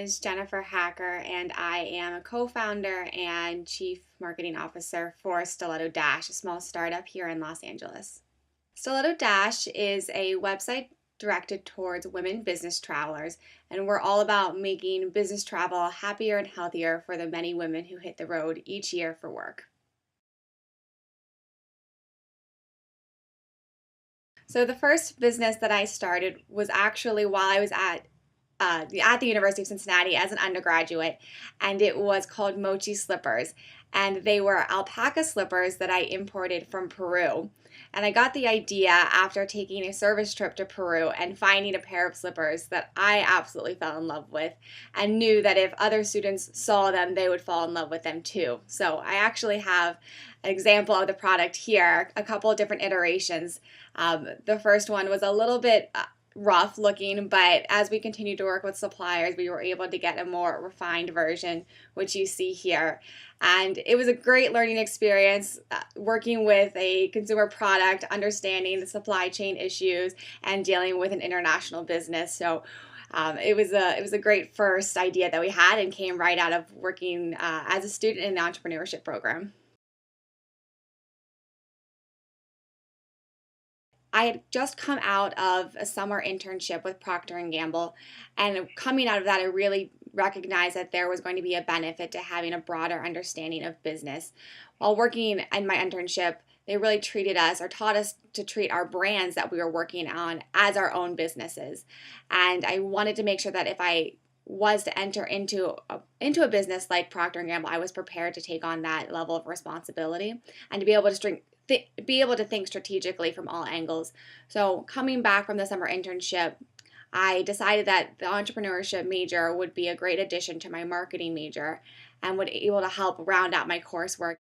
is Jennifer Hacker, and I am a co founder and chief marketing officer for Stiletto Dash, a small startup here in Los Angeles. Stiletto Dash is a website directed towards women business travelers, and we're all about making business travel happier and healthier for the many women who hit the road each year for work. So, the first business that I started was actually while I was at the University of Cincinnati as an undergraduate, and it was called Mochi Slippers. And they were alpaca slippers that I imported from Peru. And I got the idea after taking a service trip to Peru and finding a pair of slippers that I absolutely fell in love with, and knew that if other students saw them, they would fall in love with them too. So I actually have an example of the product here, a couple of different iterations. The first one was a little bit rough looking, but as we continued to work with suppliers, we were able to get a more refined version, which you see here. And it was a great learning experience working with a consumer product, understanding the supply chain issues, and dealing with an international business. So it was a great first idea that we had, and came right out of working as a student in the entrepreneurship program. I had just come out of a summer internship with Procter and Gamble, and coming out of that, I really recognized that there was going to be a benefit to having a broader understanding of business. While working in my internship, they really treated us or taught us to treat our brands that we were working on as our own businesses. And I wanted to make sure that if I was to enter into a business like Procter and Gamble, I was prepared to take on that level of responsibility and to be able to be able to think strategically from all angles. So coming back from the summer internship, I decided that the entrepreneurship major would be a great addition to my marketing major and would be able to help round out my coursework.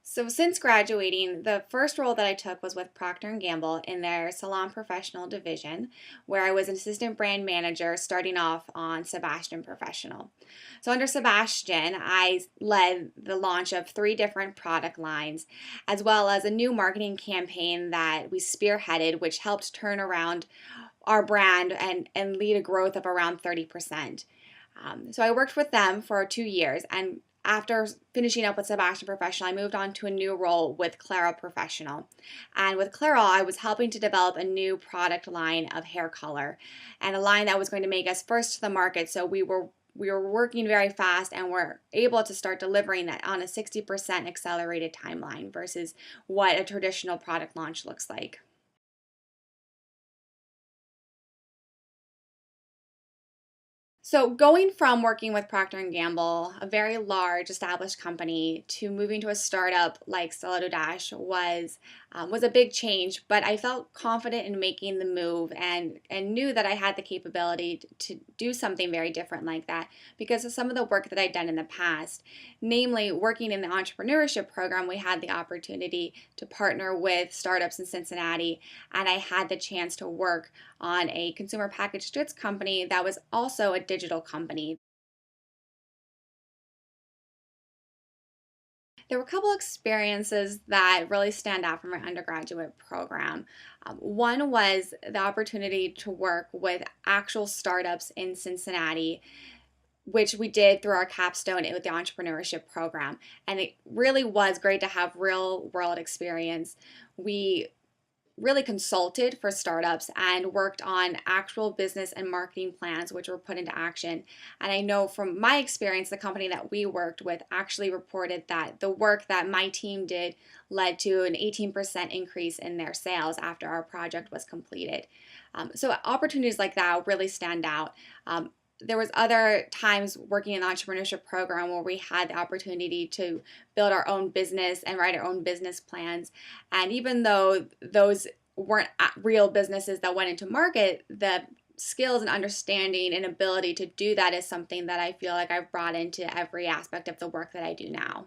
So since graduating, the first role that I took was with Procter and Gamble in their salon professional division, where I was an assistant brand manager starting off on Sebastian Professional. So under Sebastian, I led the launch of three different product lines, as well as a new marketing campaign that we spearheaded, which helped turn around our brand and lead a growth of around 30%. So I worked with them for 2 years, and after finishing up with Sebastian Professional, I moved on to a new role with Clairol Professional. And with Clairol, I was helping to develop a new product line of hair color, and a line that was going to make us first to the market. So we were working very fast, and were able to start delivering that on a 60% accelerated timeline versus what a traditional product launch looks like. So going from working with Procter and Gamble, a very large established company, to moving to a startup like Stiletto Dash was a big change. But I felt confident in making the move, and knew that I had the capability to do something very different like that because of some of the work that I'd done in the past. Namely, working in the entrepreneurship program, we had the opportunity to partner with startups in Cincinnati, and I had the chance to work on a consumer packaged goods company that was also a digital company. There were a couple experiences that really stand out from my undergraduate program. One was the opportunity to work with actual startups in Cincinnati, which we did through our capstone with the entrepreneurship program. And it really was great to have real world experience. We really consulted for startups and worked on actual business and marketing plans, which were put into action. And I know from my experience, the company that we worked with actually reported that the work that my team did led to an 18% increase in their sales after our project was completed. So opportunities like that really stand out. There was other times working in the entrepreneurship program where we had the opportunity to build our own business and write our own business plans. And even though those weren't real businesses that went into market, the skills and understanding and ability to do that is something that I feel like I've brought into every aspect of the work that I do now.